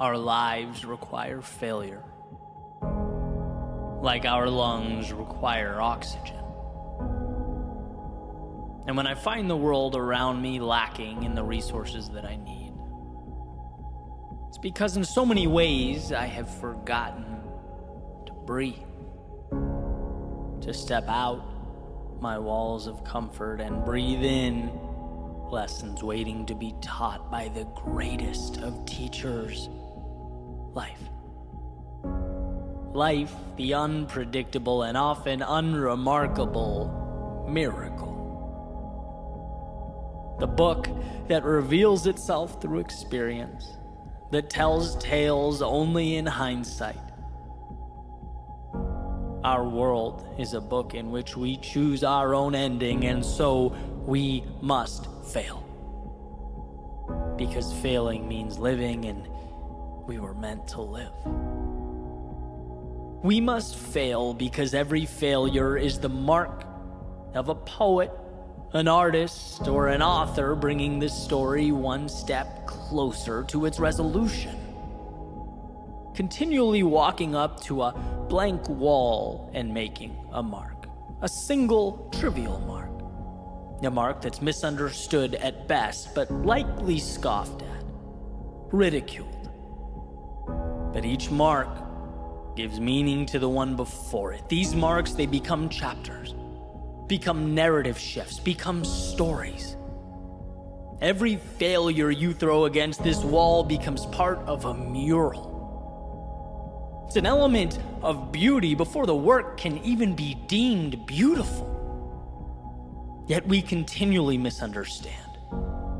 Our lives require failure, like our lungs require oxygen. And when I find the world around me lacking in the resources that I need, it's because in so many ways I have forgotten to breathe, to step out my walls of comfort and breathe in lessons waiting to be taught by the greatest of teachers, life. Life, the unpredictable and often unremarkable miracle. The book that reveals itself through experience, that tells tales only in hindsight. Our world is a book in which we choose our own ending, and so we must fail. Because failing means living, and we were meant to live. We must fail because every failure is the mark of a poet, an artist, or an author bringing the story one step closer to its resolution. Continually walking up to a blank wall and making a mark. A single trivial mark. A mark that's misunderstood at best, but likely scoffed at, ridiculed. But each mark gives meaning to the one before it. These marks, they become chapters, become narrative shifts, become stories. Every failure you throw against this wall becomes part of a mural. It's an element of beauty before the work can even be deemed beautiful. Yet we continually misunderstand.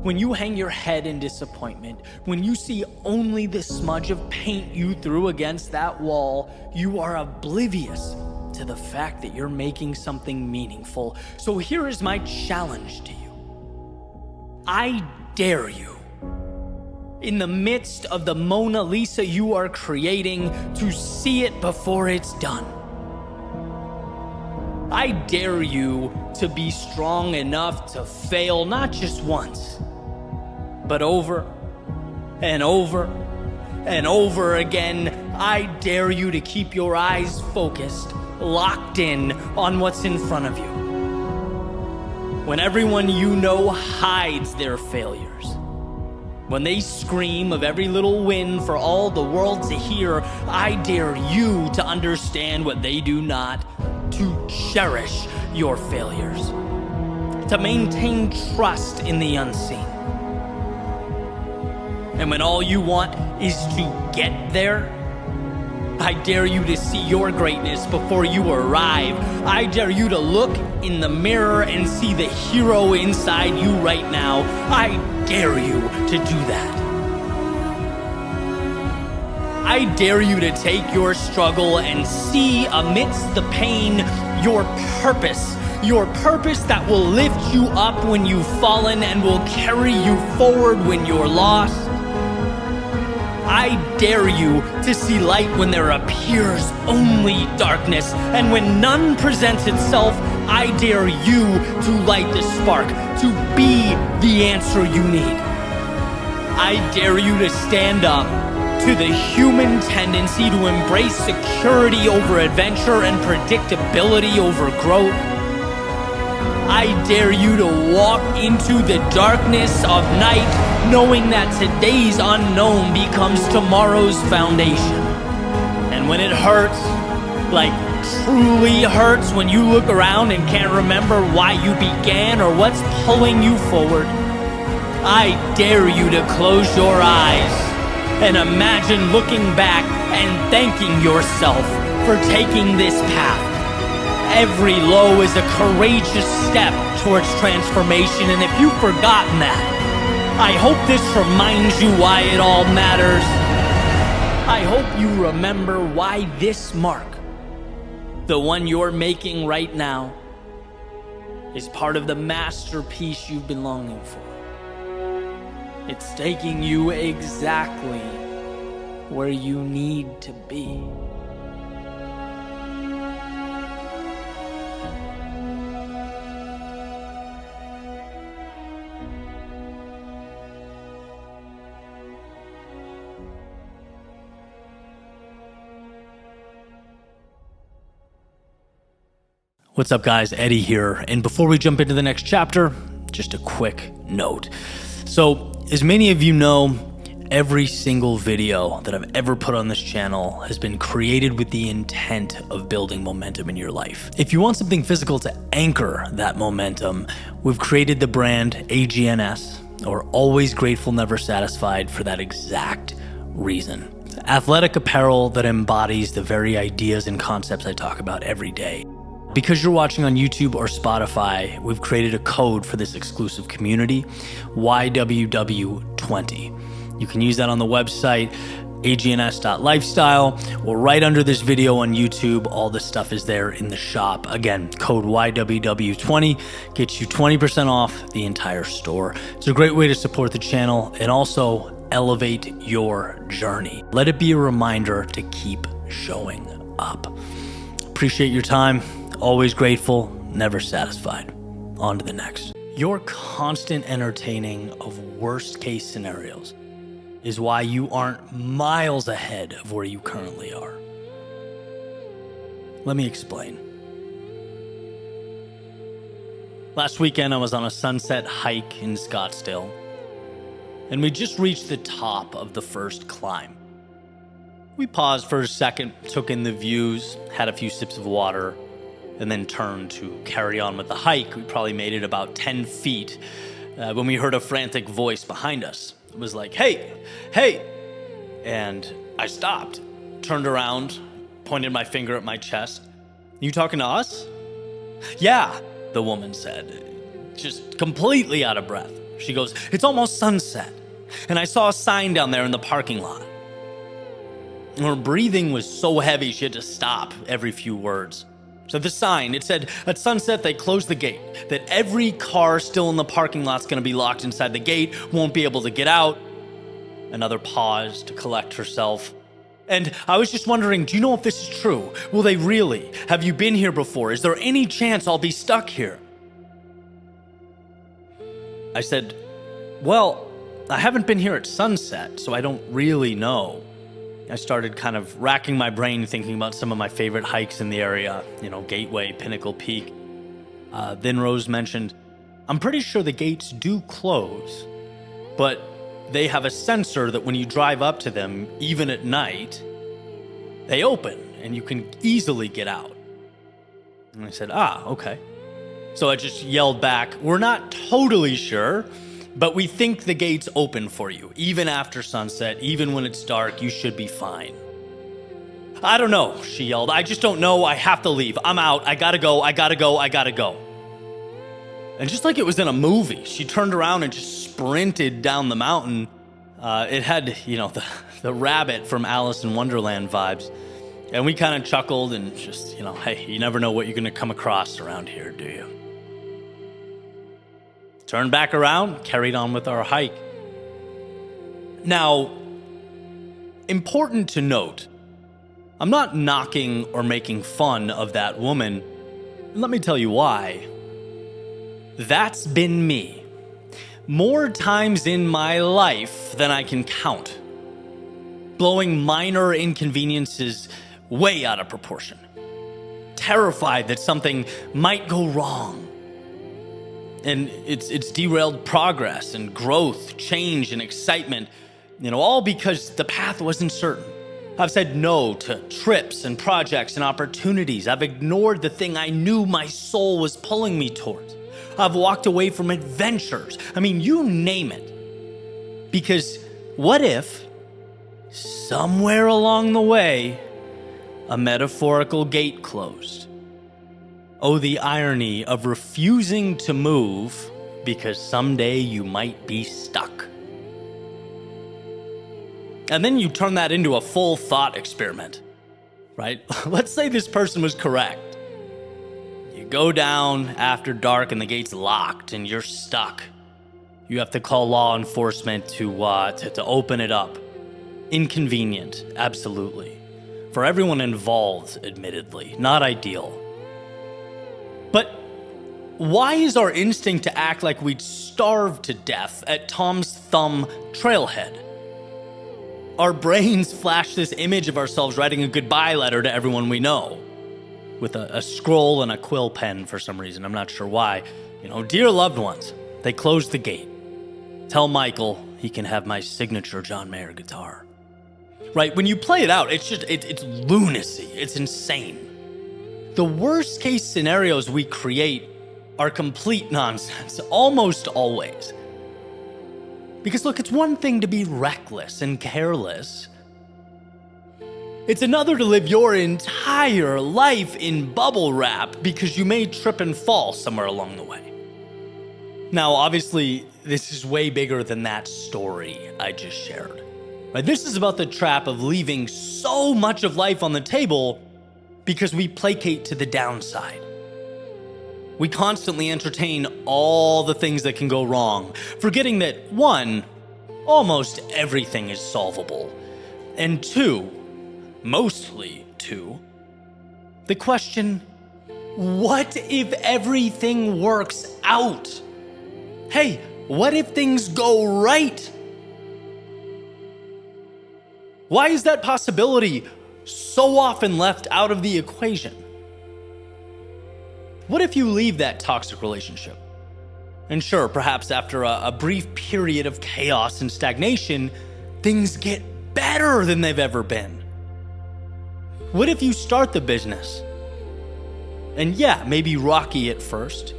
When you hang your head in disappointment, when you see only the smudge of paint you threw against that wall, you are oblivious to the fact that you're making something meaningful. So here is my challenge to you. I dare you, in the midst of the Mona Lisa you are creating, to see it before it's done. I dare you to be strong enough to fail not just once, but over and over and over again. I dare you to keep your eyes focused, locked in on what's in front of you. When everyone you know hides their failures, when they scream of every little win for all the world to hear, I dare you to understand what they do not, to cherish your failures, to maintain trust in the unseen. And when all you want is to get there, I dare you to see your greatness before you arrive. I dare you to look in the mirror and see the hero inside you right now. I dare you to do that. I dare you to take your struggle and see amidst the pain your purpose that will lift you up when you've fallen and will carry you forward when you're lost. I dare you to see light when there appears only darkness, and when none presents itself, I dare you to light the spark, to be the answer you need. I dare you to stand up to the human tendency to embrace security over adventure and predictability over growth. I dare you to walk into the darkness of night, knowing that today's unknown becomes tomorrow's foundation. And when it hurts, like truly hurts, when you look around and can't remember why you began or what's pulling you forward, I dare you to close your eyes and imagine looking back and thanking yourself for taking this path. Every low is a courageous step towards transformation, and if you've forgotten that, I hope this reminds you why it all matters. I hope you remember why this mark, the one you're making right now, is part of the masterpiece you've been longing for. It's taking you exactly where you need to be. What's up, guys? Eddie here. And before we jump into the next chapter, just a quick note. So, as many of you know, every single video that I've ever put on this channel has been created with the intent of building momentum in your life. If you want something physical to anchor that momentum, we've created the brand AGNS, or Always Grateful, Never Satisfied, for that exact reason. Athletic apparel that embodies the very ideas and concepts I talk about every day. Because you're watching on YouTube or Spotify, we've created a code for this exclusive community, YWW20. You can use that on the website, agns.lifestyle, or right under this video on YouTube. All this stuff is there in the shop. Again, code YWW20 gets you 20% off the entire store. It's a great way to support the channel and also elevate your journey. Let it be a reminder to keep showing up. Appreciate your time. Always grateful, never satisfied. On to the next. Your constant entertaining of worst case scenarios is why you aren't miles ahead of where you currently are. Let me explain. Last weekend, I was on a sunset hike in Scottsdale, and we just reached the top of the first climb. We paused for a second, took in the views, had a few sips of water, and then turned to carry on with the hike. We probably made it about 10 feet when we heard a frantic voice behind us. It was like, hey, hey. And I stopped, turned around, pointed my finger at my chest. You talking to us? Yeah, the woman said, just completely out of breath. She goes, it's almost sunset, and I saw a sign down there in the parking lot. Her breathing was so heavy she had to stop every few words. So the sign, it said, at sunset, they close the gate, that every car still in the parking lot's gonna be locked inside the gate, won't be able to get out. Another pause to collect herself. And I was just wondering, do you know if this is true? Will they really? Have you been here before? Is there any chance I'll be stuck here? I said, well, I haven't been here at sunset, so I don't really know. I started kind of racking my brain thinking about some of my favorite hikes in the area, Gateway, Pinnacle Peak. Then Rose mentioned, I'm pretty sure the gates do close, but they have a sensor that when you drive up to them, even at night, they open and you can easily get out. And I said, okay. So I just yelled back, we're not totally sure, but we think the gates open for you. Even after sunset, even when it's dark, you should be fine. I don't know, she yelled. I just don't know. I have to leave. I'm out. I gotta go. I gotta go. I gotta go. And just like it was in a movie, she turned around and just sprinted down the mountain. It had, the rabbit from Alice in Wonderland vibes. And we kind of chuckled and just, hey, you never know what you're gonna come across around here, do you? Turned back around, carried on with our hike. Now, important to note, I'm not knocking or making fun of that woman. Let me tell you why. That's been me more times in my life than I can count. Blowing minor inconveniences way out of proportion. Terrified that something might go wrong. And it's derailed progress and growth, change and excitement, all because the path wasn't certain. I've said no to trips and projects and opportunities. I've ignored the thing I knew my soul was pulling me towards. I've walked away from adventures. You name it. Because what if, somewhere along the way, a metaphorical gate closed? Oh, the irony of refusing to move because someday you might be stuck. And then you turn that into a full thought experiment, right? Let's say this person was correct. You go down after dark and the gate's locked and you're stuck. You have to call law enforcement to open it up. Inconvenient, absolutely. For everyone involved, admittedly, not ideal. But why is our instinct to act like we'd starve to death at Tom's Thumb trailhead? Our brains flash this image of ourselves writing a goodbye letter to everyone we know. with a scroll and a quill pen for some reason. I'm not sure why. Dear loved ones, they closed the gate. Tell Michael he can have my signature John Mayer guitar. Right? When you play it out, it's lunacy. It's insane. The worst case scenarios we create are complete nonsense, almost always. Because look, it's one thing to be reckless and careless. It's another to live your entire life in bubble wrap because you may trip and fall somewhere along the way. Now, obviously, this is way bigger than that story I just shared. Right? This is about the trap of leaving so much of life on the table because we placate to the downside. We constantly entertain all the things that can go wrong, forgetting that 1, almost everything is solvable, and 2, mostly 2, the question, what if everything works out? Hey, what if things go right? Why is that possibility so often left out of the equation? What if you leave that toxic relationship? And sure, perhaps after a brief period of chaos and stagnation, things get better than they've ever been. What if you start the business? And yeah, maybe rocky at first,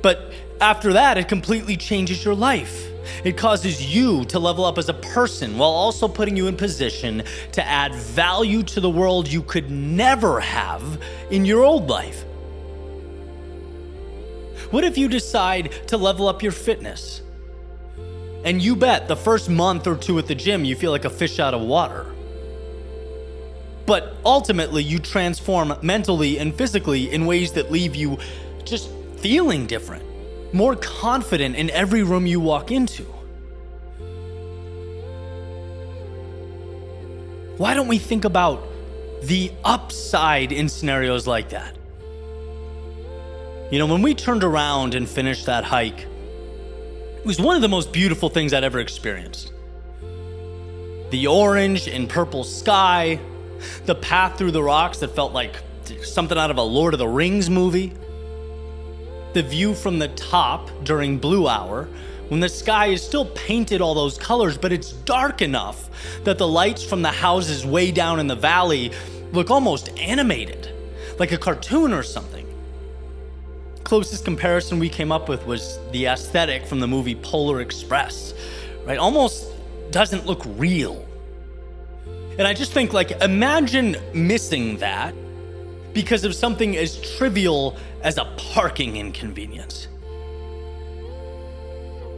but after that, it completely changes your life. It causes you to level up as a person while also putting you in position to add value to the world you could never have in your old life. What if you decide to level up your fitness? And you bet the first month or 2 at the gym, you feel like a fish out of water. But ultimately, you transform mentally and physically in ways that leave you just feeling different, more confident in every room you walk into. Why don't we think about the upside in scenarios like that? When we turned around and finished that hike, it was one of the most beautiful things I'd ever experienced. The orange and purple sky, the path through the rocks that felt like something out of a Lord of the Rings movie, the view from the top during blue hour, when the sky is still painted all those colors, but it's dark enough that the lights from the houses way down in the valley look almost animated, like a cartoon or something. Closest comparison we came up with was the aesthetic from the movie Polar Express, right? Almost doesn't look real. And I just think, imagine missing that because of something as trivial as a parking inconvenience.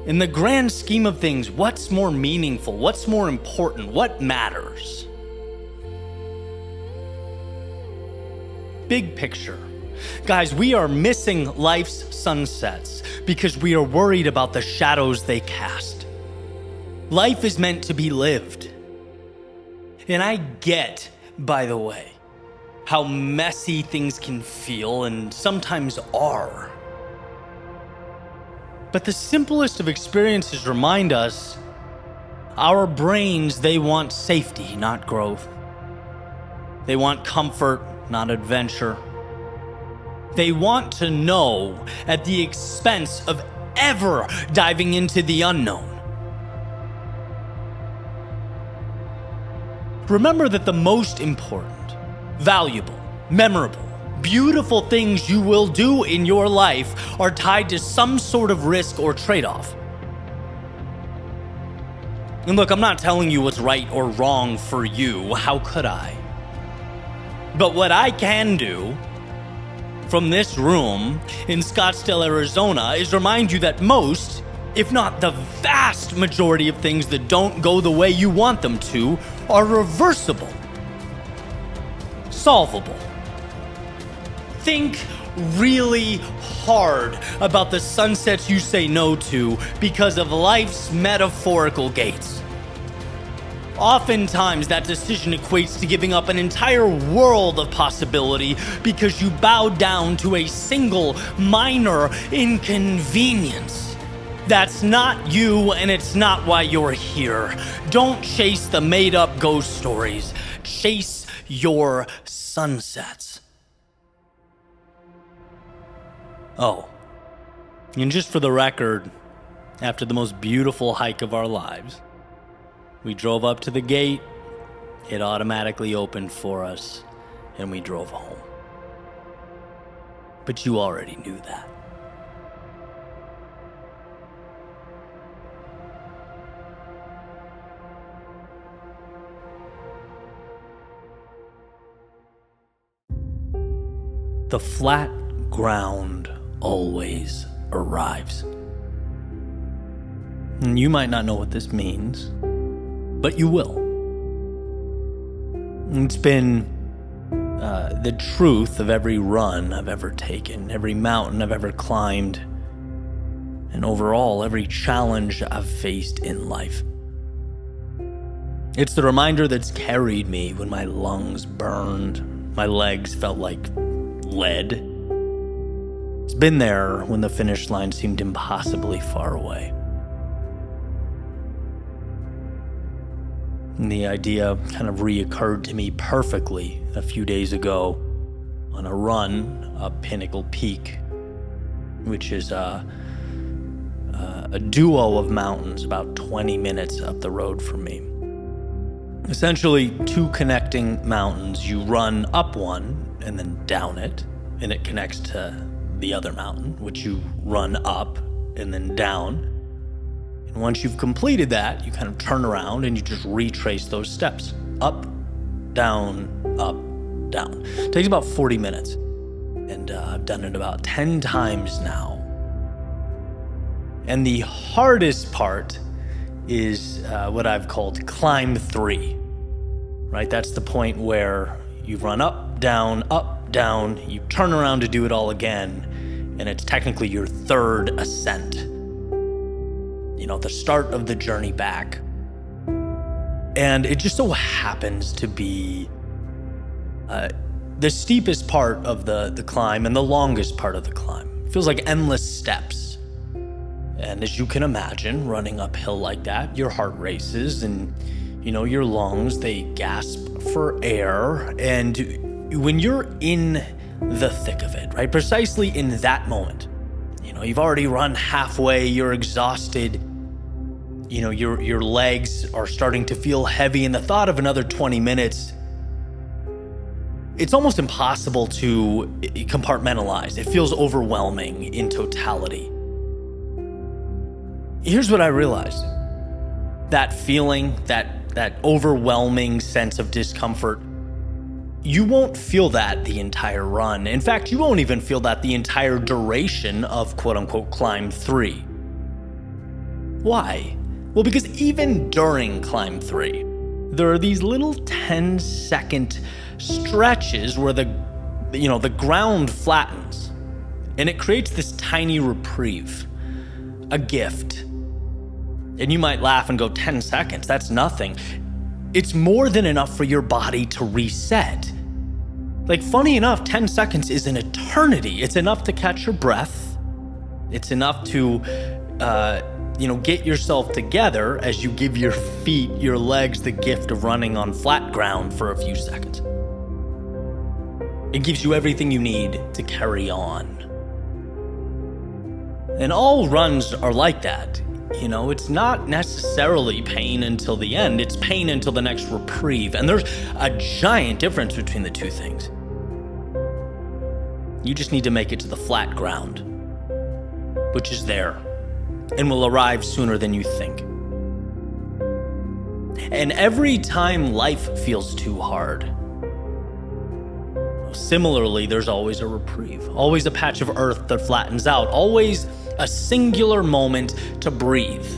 In the grand scheme of things, what's more meaningful? What's more important? What matters? Big picture. Guys, we are missing life's sunsets because we are worried about the shadows they cast. Life is meant to be lived. And I get, by the way, how messy things can feel and sometimes are. But the simplest of experiences remind us our brains, they want safety, not growth. They want comfort, not adventure. They want to know at the expense of ever diving into the unknown. Remember that the most important, valuable, memorable, beautiful things you will do in your life are tied to some sort of risk or trade-off. And look, I'm not telling you what's right or wrong for you. How could I? But what I can do from this room in Scottsdale, Arizona, is remind you that most, if not the vast majority of things that don't go the way you want them to, are reversible, solvable. Think really hard about the sunsets you say no to because of life's metaphorical gates. Oftentimes, that decision equates to giving up an entire world of possibility because you bow down to a single minor inconvenience. That's not you, and it's not why you're here. Don't chase the made-up ghost stories. Chase your sunsets. Oh, and just for the record, after the most beautiful hike of our lives, we drove up to the gate, it automatically opened for us, and we drove home. But you already knew that. The flat ground always arrives. And you might not know what this means, but you will. It's been the truth of every run I've ever taken, every mountain I've ever climbed, and overall, every challenge I've faced in life. It's the reminder that's carried me when my lungs burned, my legs felt like lead. It's been there when the finish line seemed impossibly far away. And the idea kind of reoccurred to me perfectly a few days ago on a run up Pinnacle Peak, which is a duo of mountains about 20 minutes up the road from me. Essentially, two connecting mountains. You run up one and then down it, and it connects to the other mountain, which you run up and then down. And once you've completed that, you kind of turn around and you just retrace those steps. Up, down, up, down. It takes about 40 minutes. And I've done it about 10 times now. And the hardest part is what I've called climb 3. Right? That's the point where you run up, down, you turn around to do it all again, and it's technically your third ascent. You know, the start of the journey back. And it just so happens to be the steepest part of the climb and the longest part of the climb. It feels like endless steps. And as you can imagine, running uphill like that, your heart races and, you know, your lungs, they gasp for air. And when you're in the thick of it, right, precisely in that moment, you know, you've already run halfway, you're exhausted, you know, your legs are starting to feel heavy, and the thought of another 20 minutes, it's almost impossible to compartmentalize. It feels overwhelming in totality. Here's what I realized. That feeling, that overwhelming sense of discomfort, you won't feel that the entire run. In fact, you won't even feel that the entire duration of quote-unquote climb 3. Why? Well, because even during climb 3, there are these little 10-second stretches where the ground flattens, and it creates this tiny reprieve, a gift. And you might laugh and go, 10 seconds, that's nothing. It's more than enough for your body to reset. Like, funny enough, 10 seconds is an eternity. It's enough to catch your breath. It's enough to, get yourself together as you give your feet, your legs, the gift of running on flat ground for a few seconds. It gives you everything you need to carry on. And all runs are like that. You know, it's not necessarily pain until the end. It's pain until the next reprieve. And there's a giant difference between the two things. You just need to make it to the flat ground, which is there and will arrive sooner than you think. And every time life feels too hard, similarly, there's always a reprieve, always a patch of earth that flattens out, always a singular moment to breathe.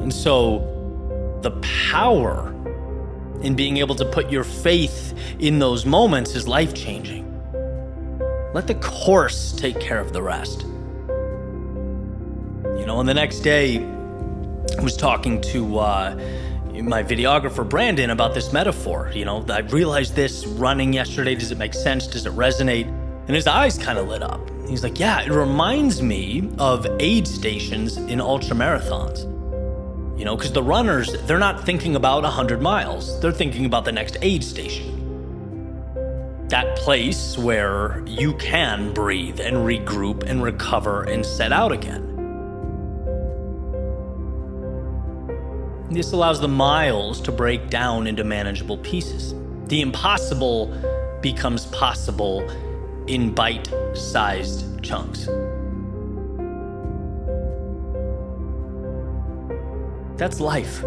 And so the power in being able to put your faith in those moments is life-changing. Let the course take care of the rest. You know, and the next day, I was talking to my videographer, Brandon, about this metaphor. You know, I realized this running yesterday. Does it make sense? Does it resonate? And his eyes kind of lit up. He's like, yeah, it reminds me of aid stations in ultramarathons. You know, because the runners, they're not thinking about 100 miles. They're thinking about the next aid station. That place where you can breathe and regroup and recover and set out again. This allows the miles to break down into manageable pieces. The impossible becomes possible in bite-sized chunks. That's life.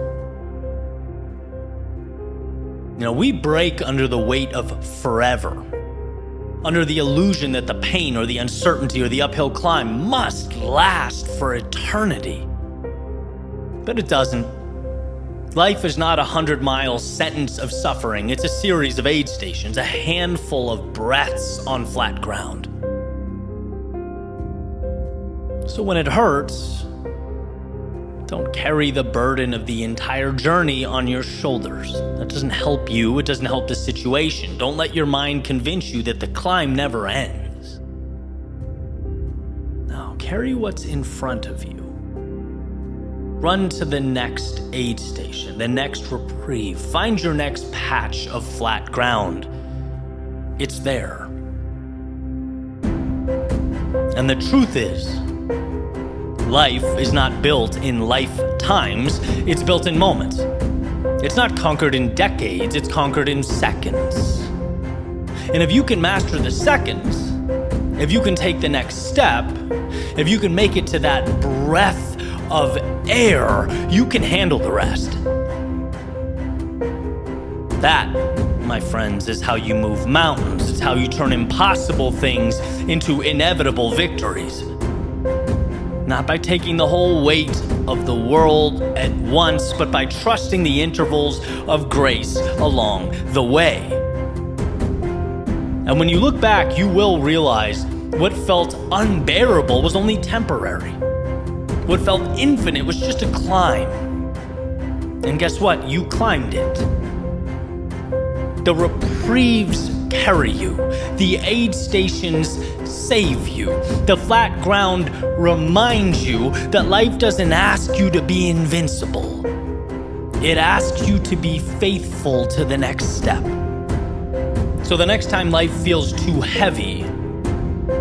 We break under the weight of forever, under the illusion that the pain or the uncertainty or the uphill climb must last for eternity. But it doesn't. Life is not a 100-mile sentence of suffering. It's a series of aid stations, a handful of breaths on flat ground. So when it hurts, don't carry the burden of the entire journey on your shoulders. That doesn't help you. It doesn't help the situation. Don't let your mind convince you that the climb never ends. Now, carry what's in front of you. Run to the next aid station, the next reprieve. Find your next patch of flat ground. It's there. And the truth is, life is not built in lifetimes, it's built in moments. It's not conquered in decades, it's conquered in seconds. And if you can master the seconds, if you can take the next step, if you can make it to that breath of air, you can handle the rest. That, my friends, is how you move mountains. It's how you turn impossible things into inevitable victories. Not by taking the whole weight of the world at once, but by trusting the intervals of grace along the way. And when you look back, you will realize what felt unbearable was only temporary. What felt infinite was just a climb. And guess what? You climbed it. The reprieves carry you. The aid stations save you. The flat ground reminds you that life doesn't ask you to be invincible. It asks you to be faithful to the next step. So the next time life feels too heavy,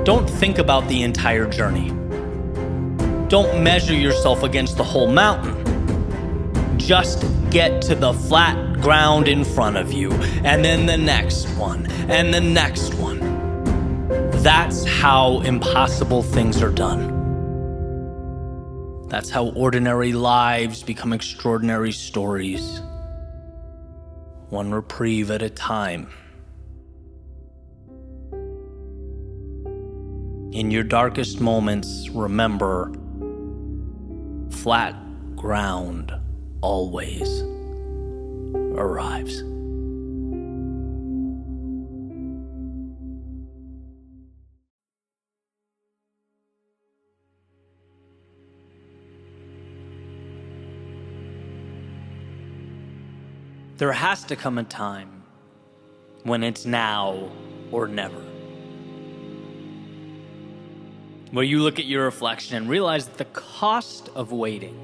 don't think about the entire journey. Don't measure yourself against the whole mountain. Just get to the flat ground in front of you, and then the next one, and the next one. That's how impossible things are done. That's how ordinary lives become extraordinary stories. One reprieve at a time. In your darkest moments, remember, flat ground always arrives. There has to come a time when it's now or never. Where you look at your reflection and realize that the cost of waiting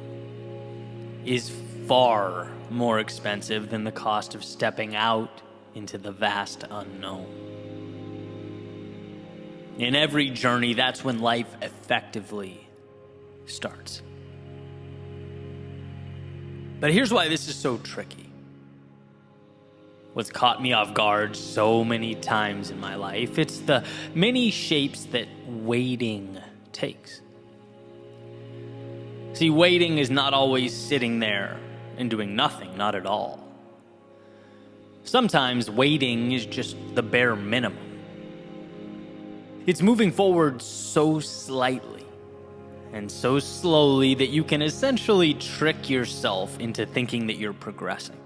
is far more expensive than the cost of stepping out into the vast unknown. In every journey, that's when life effectively starts. But here's why this is so tricky. What's caught me off guard so many times in my life, it's the many shapes that waiting takes. See, waiting is not always sitting there and doing nothing, not at all. Sometimes waiting is just the bare minimum. It's moving forward so slightly and so slowly that you can essentially trick yourself into thinking that you're progressing,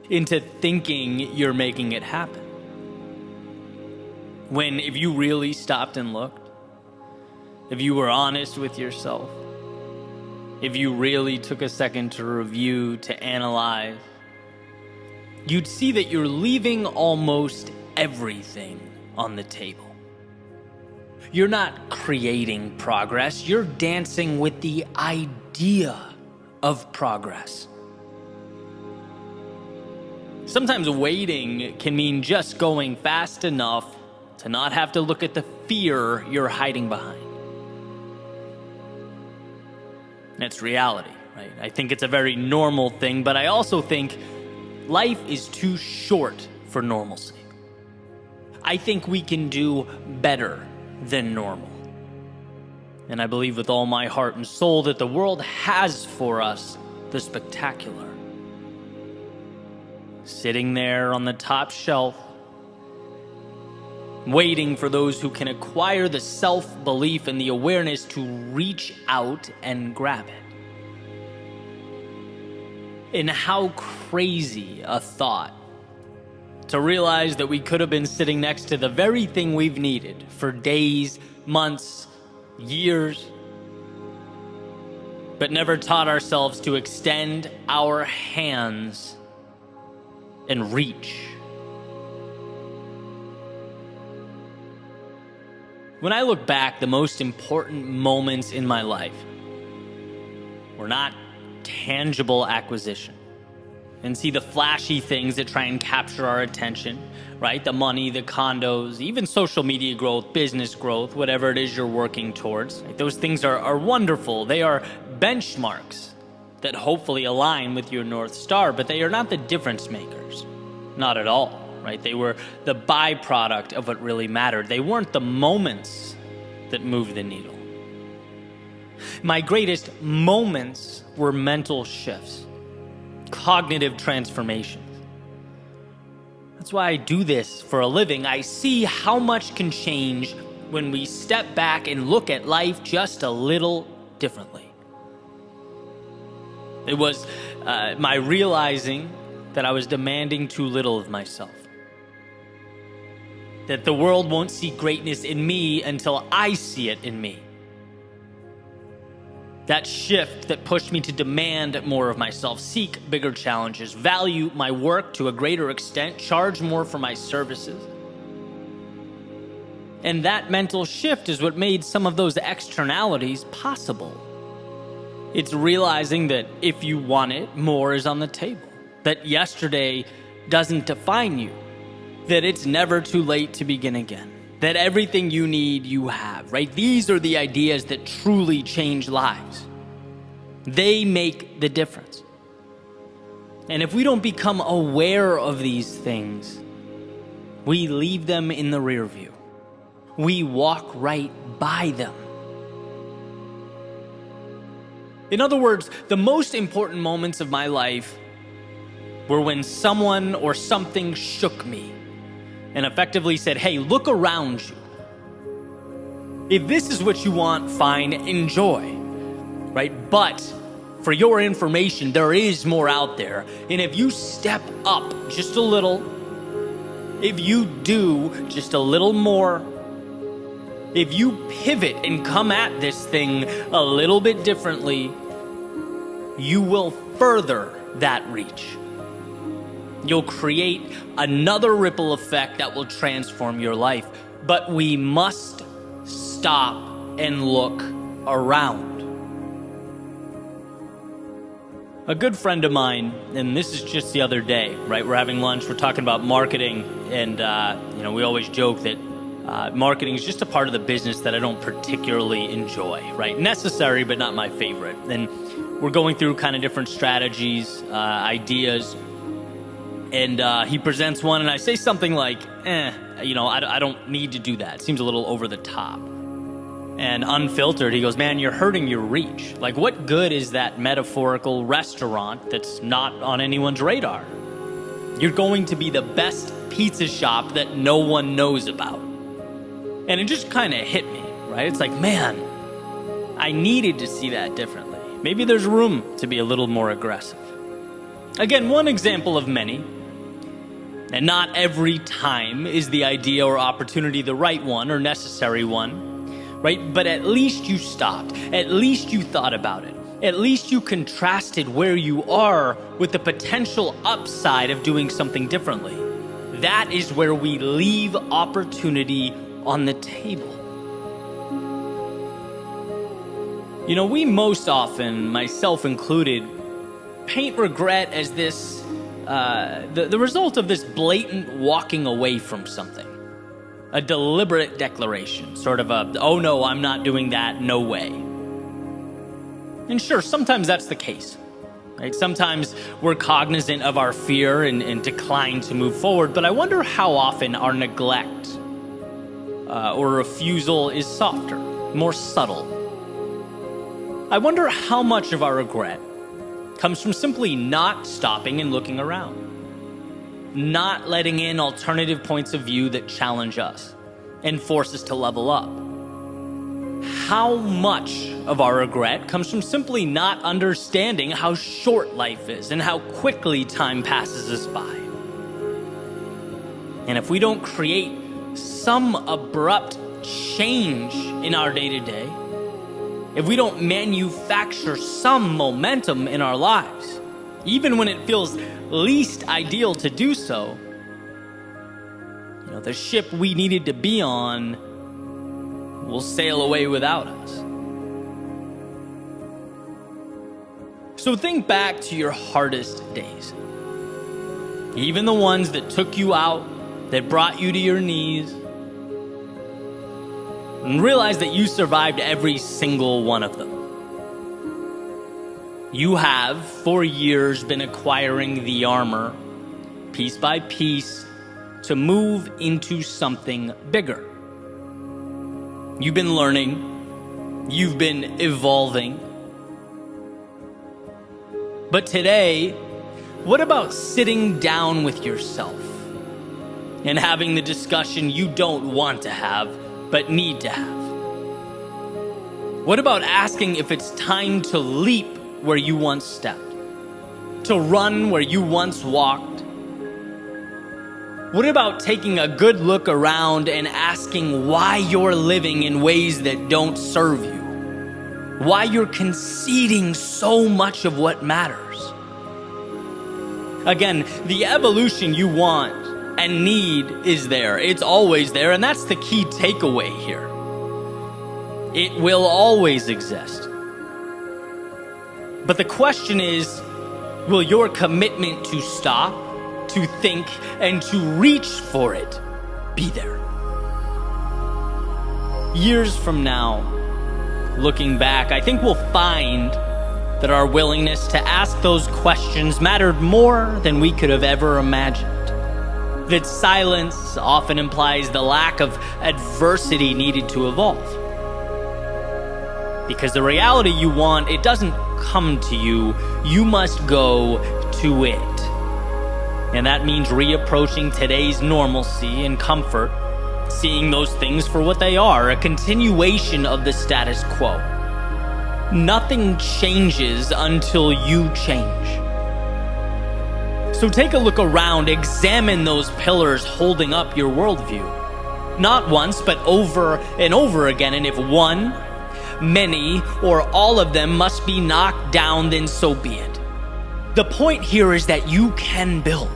into thinking you're making it happen. When if you really stopped and looked, if you were honest with yourself, if you really took a second to review, to analyze, you'd see that you're leaving almost everything on the table. You're not creating progress, you're dancing with the idea of progress. Sometimes waiting can mean just going fast enough to not have to look at the fear you're hiding behind. That's reality, right? I think it's a very normal thing, but I also think life is too short for normalcy. I think we can do better than normal. And I believe with all my heart and soul that the world has for us the spectacular. Sitting there on the top shelf, waiting for those who can acquire the self-belief and the awareness to reach out and grab it. And how crazy a thought to realize that we could have been sitting next to the very thing we've needed for days, months, years, but never taught ourselves to extend our hands and reach. When I look back, the most important moments in my life were not tangible acquisition. And see the flashy things that try and capture our attention, right? The money, the condos, even social media growth, business growth, whatever it is you're working towards. Right? Those things are wonderful. They are benchmarks that hopefully align with your North Star, but they are not the difference makers. Not at all, right? They were the byproduct of what really mattered. They weren't the moments that moved the needle. My greatest moments were mental shifts, cognitive transformations. That's why I do this for a living. I see how much can change when we step back and look at life just a little differently. It was my realizing that I was demanding too little of myself. That the world won't see greatness in me until I see it in me. That shift that pushed me to demand more of myself, seek bigger challenges, value my work to a greater extent, charge more for my services. And that mental shift is what made some of those externalities possible. It's realizing that if you want it, more is on the table. That yesterday doesn't define you. That it's never too late to begin again. That everything you need, you have, right? These are the ideas that truly change lives. They make the difference. And if we don't become aware of these things, we leave them in the rear view. We walk right by them. In other words, the most important moments of my life were when someone or something shook me and effectively said, hey, look around you. If this is what you want, fine, enjoy, right? But for your information, there is more out there. And if you step up just a little, if you do just a little more, if you pivot and come at this thing a little bit differently, you will further that reach. You'll create another ripple effect that will transform your life. But we must stop and look around. A good friend of mine, and this is just the other day, right? We're having lunch, we're talking about marketing, and we always joke that marketing is just a part of the business that I don't particularly enjoy, right? Necessary, but not my favorite. And we're going through kind of different strategies, ideas, and he presents one, and I say something like, I don't need to do that. It seems a little over the top. And unfiltered, he goes, man, you're hurting your reach. Like, what good is that metaphorical restaurant that's not on anyone's radar? You're going to be the best pizza shop that no one knows about. And it just kind of hit me, right? It's like, man, I needed to see that differently. Maybe there's room to be a little more aggressive. Again, one example of many. And not every time is the idea or opportunity the right one or necessary one. Right? But at least you stopped. At least you thought about it. At least you contrasted where you are with the potential upside of doing something differently. That is where we leave opportunity on the table. We most often, myself included, paint regret as this the result of this blatant walking away from something. A deliberate declaration, sort of a, oh no, I'm not doing that, no way. And sure, sometimes that's the case. Right? Sometimes we're cognizant of our fear and decline to move forward, but I wonder how often our neglect or refusal is softer, more subtle. I wonder how much of our regret comes from simply not stopping and looking around, not letting in alternative points of view that challenge us and force us to level up. How much of our regret comes from simply not understanding how short life is and how quickly time passes us by? And if we don't create some abrupt change in our day-to-day, if we don't manufacture some momentum in our lives, even when it feels least ideal to do so, the ship we needed to be on will sail away without us. So think back to your hardest days. Even the ones that took you out, that brought you to your knees, and realize that you survived every single one of them. You have, for years, been acquiring the armor, piece by piece, to move into something bigger. You've been learning, you've been evolving. But today, what about sitting down with yourself and having the discussion you don't want to have, but need to have? What about asking if it's time to leap where you once stepped, to run where you once walked? What about taking a good look around and asking why you're living in ways that don't serve you? Why you're conceding so much of what matters? Again, the evolution you want and need is there. It's always there, and that's the key takeaway here. It will always exist. But the question is, will your commitment to stop, to think, and to reach for it be there? Years from now, looking back, I think we'll find that our willingness to ask those questions mattered more than we could have ever imagined. That silence often implies the lack of adversity needed to evolve. Because the reality you want, it doesn't come to you, you must go to it. And that means reapproaching today's normalcy and comfort, seeing those things for what they are, a continuation of the status quo. Nothing changes until you change. So take a look around, examine those pillars holding up your worldview. Not once, but over and over again. And if one, many, or all of them must be knocked down, then so be it. The point here is that you can build.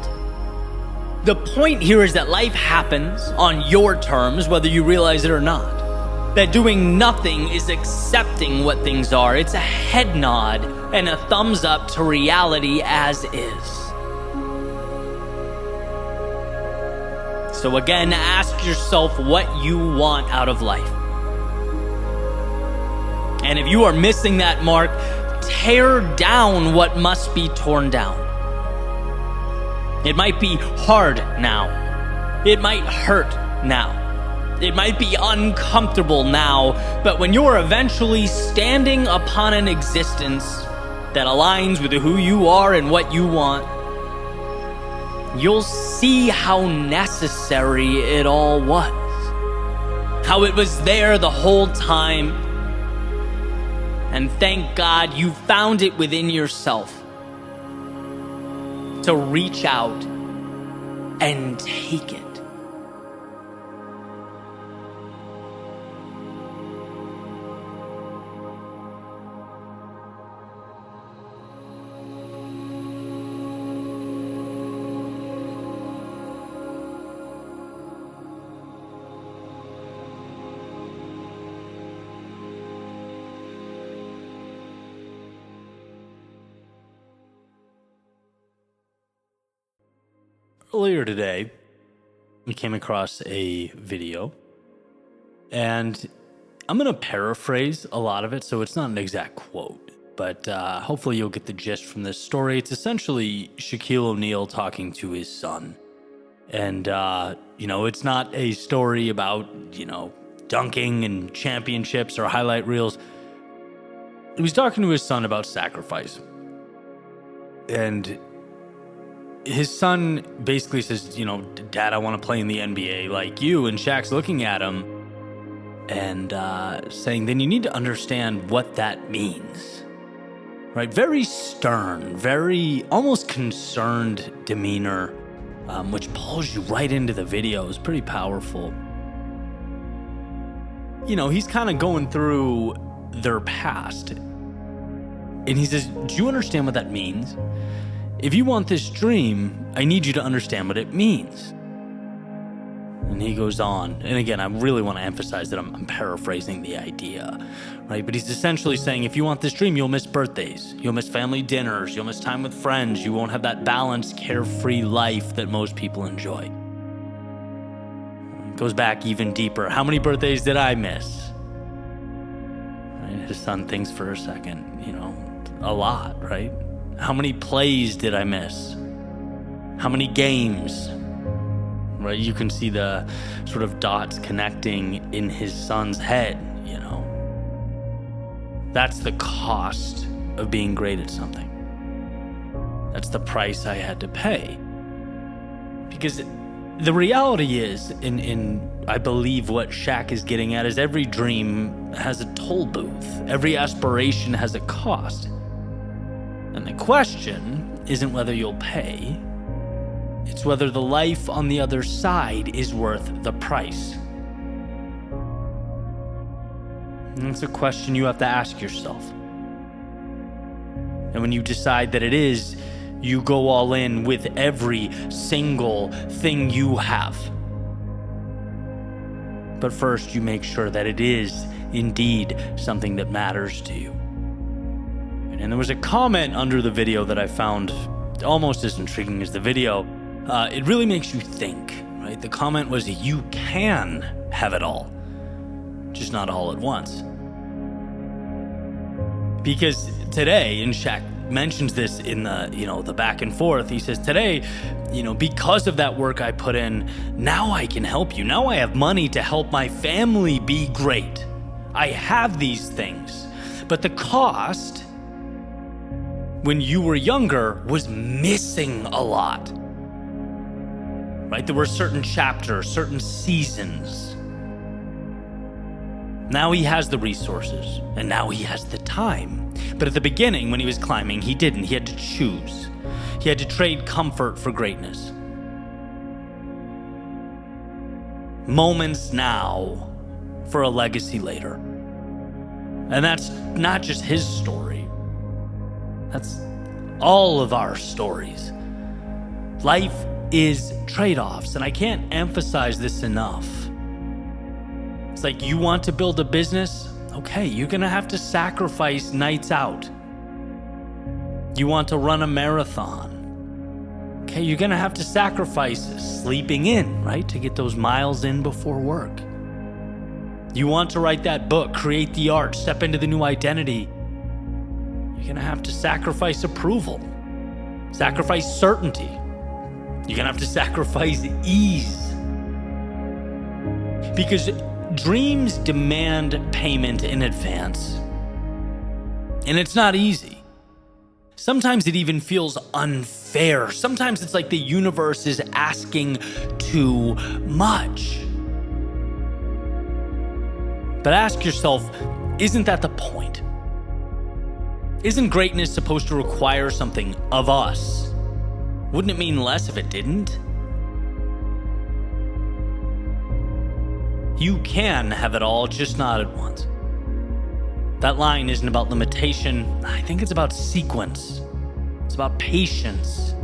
The point here is that life happens on your terms, whether you realize it or not. That doing nothing is accepting what things are. It's a head nod and a thumbs up to reality as is. So again, ask yourself what you want out of life. And if you are missing that mark, tear down what must be torn down. It might be hard now. It might hurt now. It might be uncomfortable now, but when you're eventually standing upon an existence that aligns with who you are and what you want, you'll see how necessary it all was. How it was there the whole time. And thank God you found it within yourself to reach out and take it. earlier today, we came across a video, and I'm going to paraphrase a lot of it, so it's not an exact quote, but hopefully you'll get the gist from this story. It's essentially Shaquille O'Neal talking to his son. And, it's not a story about, dunking and championships or highlight reels. He was talking to his son about sacrifice. And his son basically says, Dad, I want to play in the NBA like you. And Shaq's looking at him and saying, then you need to understand what that means. Right? Very stern, very almost concerned demeanor, which pulls you right into the video. It's pretty powerful. He's kind of going through their past. And he says, do you understand what that means? If you want this dream, I need you to understand what it means. And he goes on. And again, I really want to emphasize that I'm paraphrasing the idea, right? But he's essentially saying, if you want this dream, you'll miss birthdays. You'll miss family dinners. You'll miss time with friends. You won't have that balanced, carefree life that most people enjoy. It goes back even deeper. How many birthdays did I miss? And his son thinks for a second, a lot, right? How many plays did I miss? How many games? Right? You can see the sort of dots connecting in his son's head, That's the cost of being great at something. That's the price I had to pay. Because the reality is, in I believe what Shaq is getting at, is every dream has a toll booth. Every aspiration has a cost. And the question isn't whether you'll pay. It's whether the life on the other side is worth the price. And it's a question you have to ask yourself. And when you decide that it is, you go all in with every single thing you have. But first, you make sure that it is indeed something that matters to you. And there was a comment under the video that I found almost as intriguing as the video. It really makes you think, right? The comment was, you can have it all, just not all at once. Because today, and Shaq mentions this in the back and forth, he says, today, because of that work I put in, now I can help you. Now I have money to help my family be great. I have these things. But the cost, when you were younger, was missing a lot. Right? There were certain chapters, certain seasons. Now he has the resources, and now he has the time. But at the beginning, when he was climbing, he didn't. He had to choose. He had to trade comfort for greatness. Moments now for a legacy later. And that's not just his story. That's all of our stories. Life is trade-offs, and I can't emphasize this enough. It's like, you want to build a business? Okay, you're gonna have to sacrifice nights out. You want to run a marathon? Okay, you're gonna have to sacrifice sleeping in, right? To get those miles in before work. You want to write that book, create the art, step into the new identity. You're gonna have to sacrifice approval, sacrifice certainty. You're gonna have to sacrifice ease. Because dreams demand payment in advance. And it's not easy. Sometimes it even feels unfair. Sometimes it's like the universe is asking too much. But ask yourself, isn't that the point? Isn't greatness supposed to require something of us? Wouldn't it mean less if it didn't? You can have it all, just not at once. That line isn't about limitation. I think it's about sequence. It's about patience.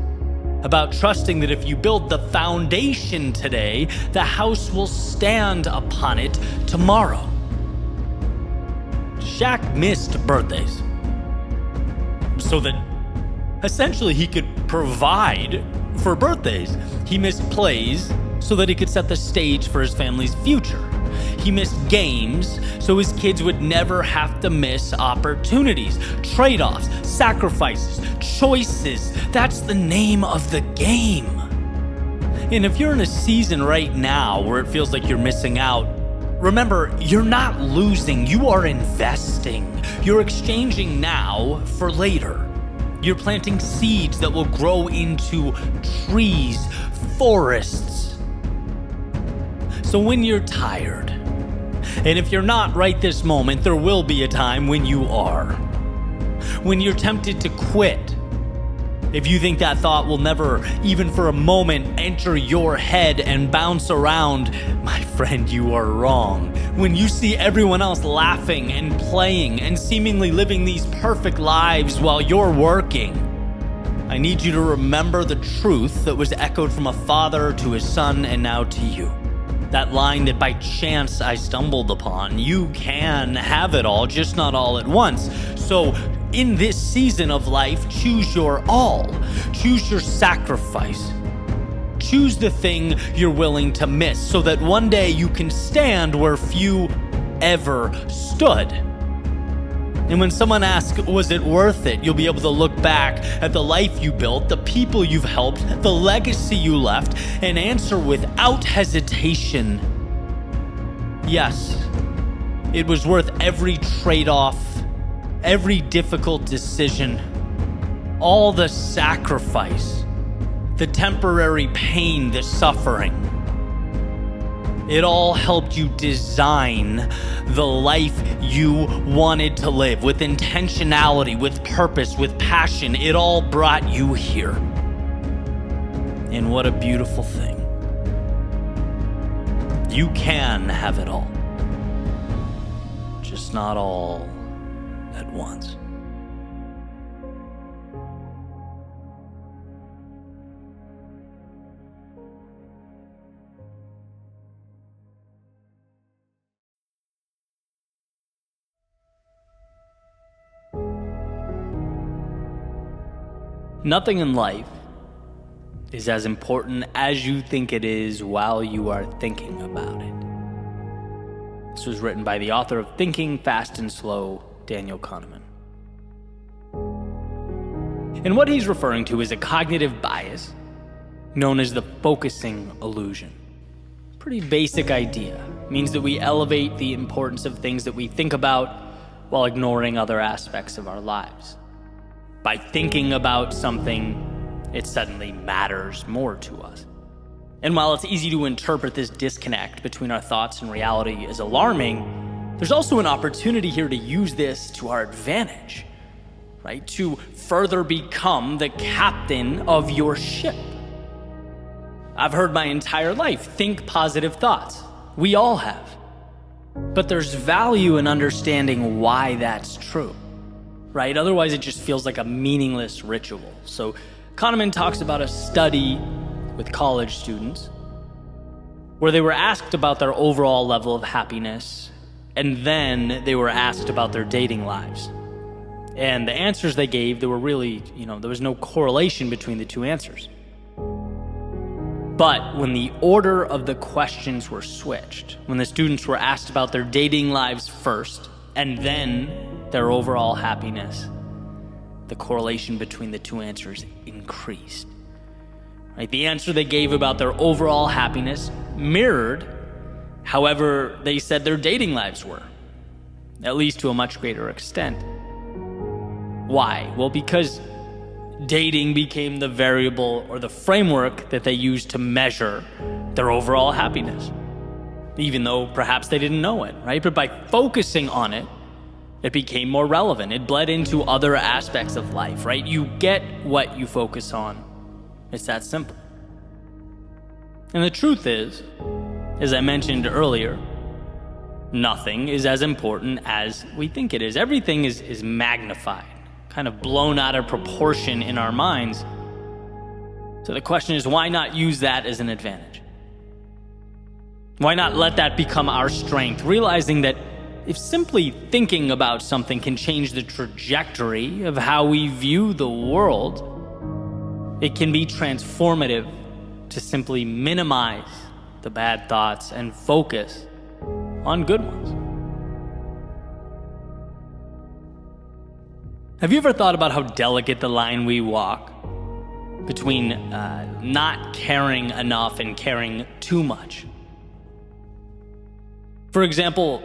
About trusting that if you build the foundation today, the house will stand upon it tomorrow. Shaq missed birthdays so that essentially he could provide for birthdays. He missed plays so that he could set the stage for his family's future. He missed games so his kids would never have to miss opportunities, trade-offs, sacrifices, choices. That's the name of the game. And if you're in a season right now where it feels like you're missing out, remember, you're not losing, you are investing. You're exchanging now for later. You're planting seeds that will grow into trees, forests. So when you're tired, and if you're not right this moment, there will be a time when you are. When you're tempted to quit, if you think that thought will never, even for a moment, enter your head and bounce around, my friend, you are wrong. When you see everyone else laughing and playing and seemingly living these perfect lives while you're working, I need you to remember the truth that was echoed from a father to his son and now to you. That line that by chance I stumbled upon. You can have it all, just not all at once. So in this season of life, choose your all. Choose your sacrifice. Choose the thing you're willing to miss so that one day you can stand where few ever stood. And when someone asks, was it worth it? You'll be able to look back at the life you built, the people you've helped, the legacy you left, and answer without hesitation, yes, it was worth every trade-off, every difficult decision, all the sacrifice, the temporary pain, the suffering. It all helped you design the life you wanted to live with intentionality, with purpose, with passion. It all brought you here. And what a beautiful thing. You can have it all, just not all at once. Nothing in life is as important as you think it is while you are thinking about it. This was written by the author of Thinking Fast and Slow, Daniel Kahneman. And what he's referring to is a cognitive bias known as the focusing illusion. Pretty basic idea. It means that we elevate the importance of things that we think about while ignoring other aspects of our lives. By thinking about something, it suddenly matters more to us. And while it's easy to interpret this disconnect between our thoughts and reality as alarming, there's also an opportunity here to use this to our advantage, right? To further become the captain of your ship. I've heard my entire life, think positive thoughts. We all have. But there's value in understanding why that's true. Right? Otherwise, it just feels like a meaningless ritual. So Kahneman talks about a study with college students where they were asked about their overall level of happiness, and then they were asked about their dating lives. And the answers they gave, there were really, there was no correlation between the two answers. But when the order of the questions were switched, when the students were asked about their dating lives first, and then their overall happiness, the correlation between the two answers increased. Right? The answer they gave about their overall happiness mirrored, however, they said their dating lives were, at least to a much greater extent. Why? Well, because dating became the variable or the framework that they used to measure their overall happiness, even though perhaps they didn't know it, right? But by focusing on it, it became more relevant. It bled into other aspects of life, right? You get what you focus on. It's that simple. And the truth is, as I mentioned earlier, nothing is as important as we think it is. Everything is magnified, kind of blown out of proportion in our minds. So the question is, why not use that as an advantage? Why not let that become our strength, realizing that if simply thinking about something can change the trajectory of how we view the world, it can be transformative to simply minimize the bad thoughts and focus on good ones. Have you ever thought about how delicate the line we walk between not caring enough and caring too much? For example,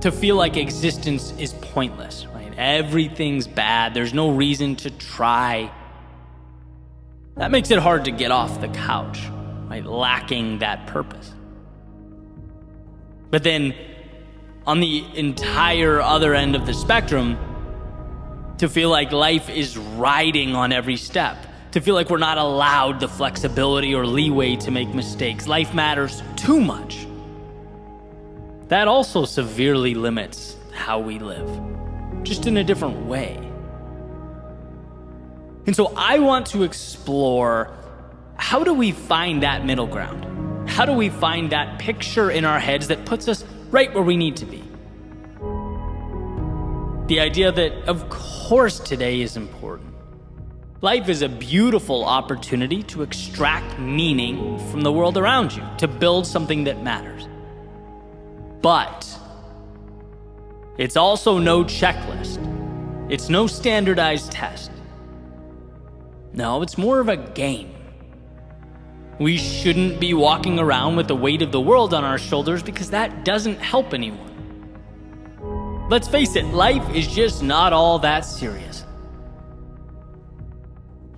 to feel like existence is pointless, right? Everything's bad, there's no reason to try. That makes it hard to get off the couch, right? Lacking that purpose. But then, on the entire other end of the spectrum, to feel like life is riding on every step, to feel like we're not allowed the flexibility or leeway to make mistakes. Life matters too much. That also severely limits how we live, just in a different way. And so I want to explore, how do we find that middle ground? How do we find that picture in our heads that puts us right where we need to be? The idea that, of course, today is important. Life is a beautiful opportunity to extract meaning from the world around you, to build something that matters. But it's also no checklist. It's no standardized test. No, it's more of a game. We shouldn't be walking around with the weight of the world on our shoulders because that doesn't help anyone. Let's face it, life is just not all that serious.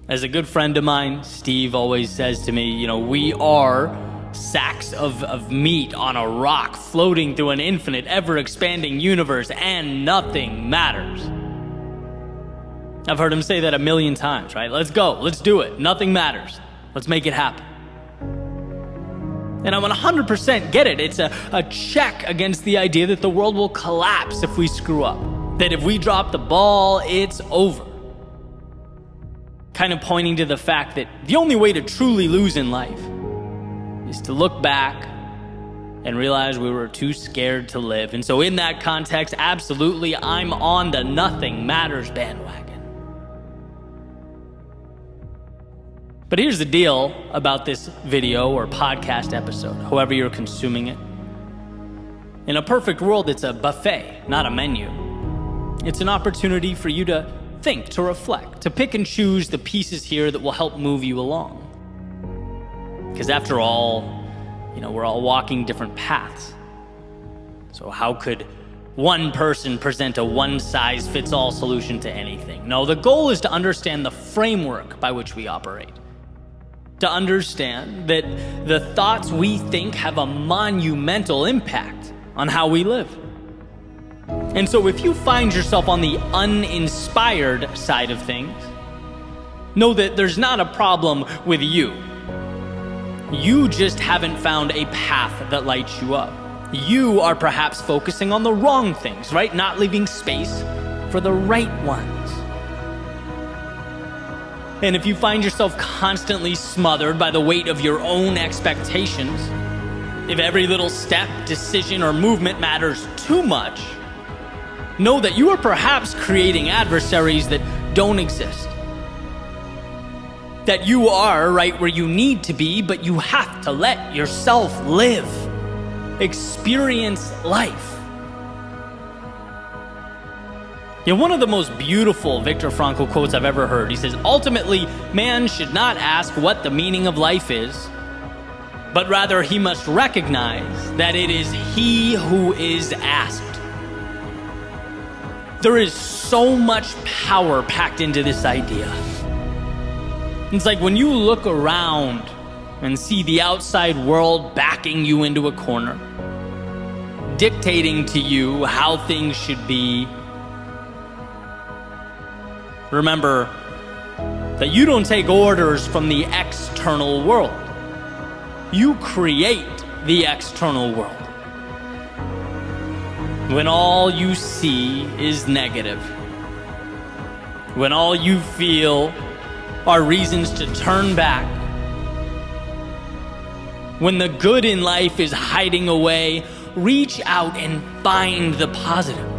As a good friend of mine, Steve, always says to me, we are sacks of meat on a rock floating through an infinite, ever-expanding universe, and nothing matters. I've heard him say that 1,000,000 times, right? Let's go, let's do it. Nothing matters. Let's make it happen. And I 100% get it. It's a check against the idea that the world will collapse if we screw up. That if we drop the ball, it's over. Kind of pointing to the fact that the only way to truly lose in life is to look back and realize we were too scared to live. And so in that context, absolutely, I'm on the nothing matters bandwagon. But here's the deal about this video or podcast episode, however you're consuming it. In a perfect world, it's a buffet, not a menu. It's an opportunity for you to think, to reflect, to pick and choose the pieces here that will help move you along. Because after all, we're all walking different paths. So how could one person present a one-size-fits-all solution to anything? No, the goal is to understand the framework by which we operate. To understand that the thoughts we think have a monumental impact on how we live. And so if you find yourself on the uninspired side of things, know that there's not a problem with you. You just haven't found a path that lights you up. You are perhaps focusing on the wrong things, right? Not leaving space for the right ones. And if you find yourself constantly smothered by the weight of your own expectations, if every little step, decision, or movement matters too much, know that you are perhaps creating adversaries that don't exist. That you are right where you need to be, but you have to let yourself live, experience life. One of the most beautiful Viktor Frankl quotes I've ever heard. He says, ultimately, man should not ask what the meaning of life is, but rather he must recognize that it is he who is asked. There is so much power packed into this idea. It's like when you look around and see the outside world backing you into a corner, dictating to you how things should be. Remember that you don't take orders from the external world. You create the external world. When all you see is negative, when all you feel are reasons to turn back, when the good in life is hiding away, reach out and find the positive.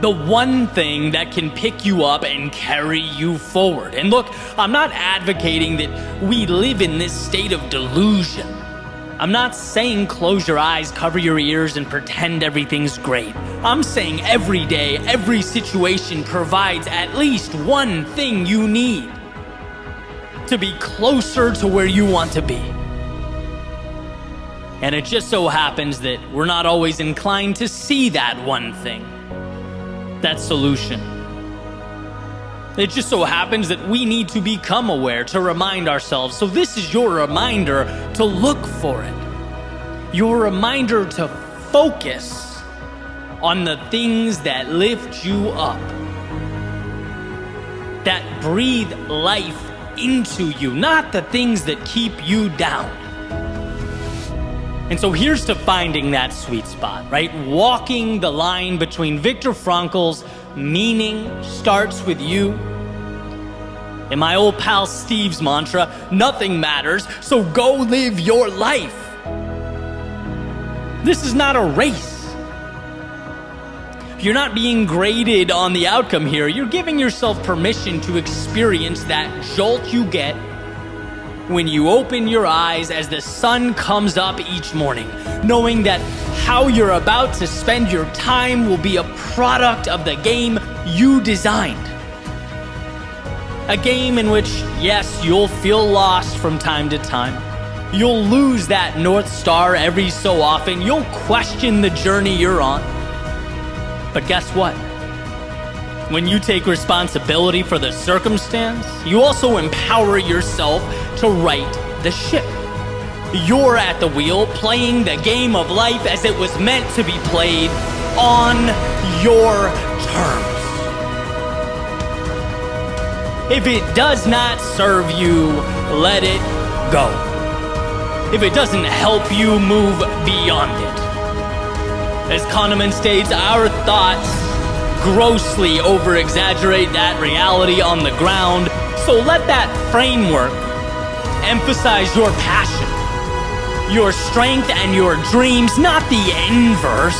The one thing that can pick you up and carry you forward. And look, I'm not advocating that we live in this state of delusion. I'm not saying close your eyes, cover your ears, and pretend everything's great. I'm saying every day, every situation provides at least one thing you need to be closer to where you want to be. And it just so happens that we're not always inclined to see that one thing, that solution. It just so happens that we need to become aware, to remind ourselves. So this is your reminder to look for it. Your reminder to focus on the things that lift you up, that breathe life into you, not the things that keep you down. And so here's to finding that sweet spot, right? Walking the line between Viktor Frankl's meaning starts with you and my old pal Steve's mantra, nothing matters, so go live your life. This is not a race. You're not being graded on the outcome here. You're giving yourself permission to experience that jolt you get when you open your eyes as the sun comes up each morning, knowing that how you're about to spend your time will be a product of the game you designed. A game in which, yes, you'll feel lost from time to time. You'll lose that North Star every so often. You'll question the journey you're on. But guess what? When you take responsibility for the circumstance, you also empower yourself to right the ship. You're at the wheel, playing the game of life as it was meant to be played on your terms. If it does not serve you, let it go. If it doesn't help you, move beyond it. As Kahneman states, our thoughts grossly over-exaggerate that reality on the ground, so let that framework emphasize your passion, your strength, and your dreams, not the inverse.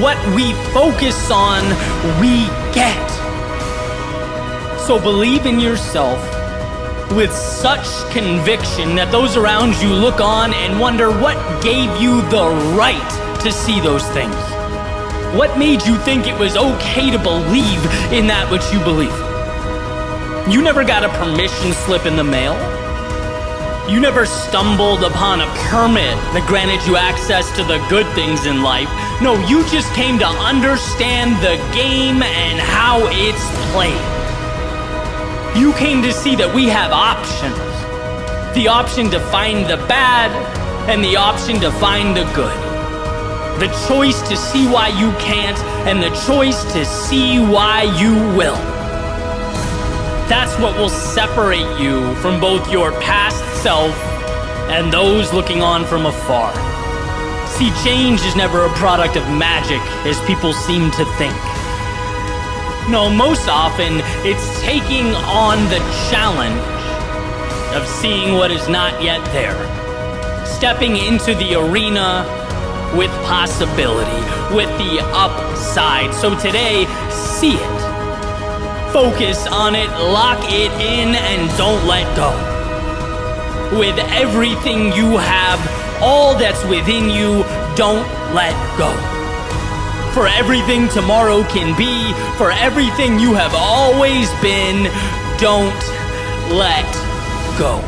What we focus on, we get. So believe in yourself with such conviction that those around you look on and wonder what gave you the right to see those things. What made you think it was okay to believe in that which you believe? You never got a permission slip in the mail. You never stumbled upon a permit that granted you access to the good things in life. No, you just came to understand the game and how it's played. You came to see that we have options. The option to find the bad and the option to find the good. The choice to see why you can't and the choice to see why you will. That's what will separate you from both your past self and those looking on from afar. See, change is never a product of magic, as people seem to think. No, most often, it's taking on the challenge of seeing what is not yet there. Stepping into the arena with possibility, with the upside. So today, see it. Focus on it, lock it in, and don't let go. With everything you have, all that's within you, don't let go. For everything tomorrow can be, for everything you have always been, don't let go.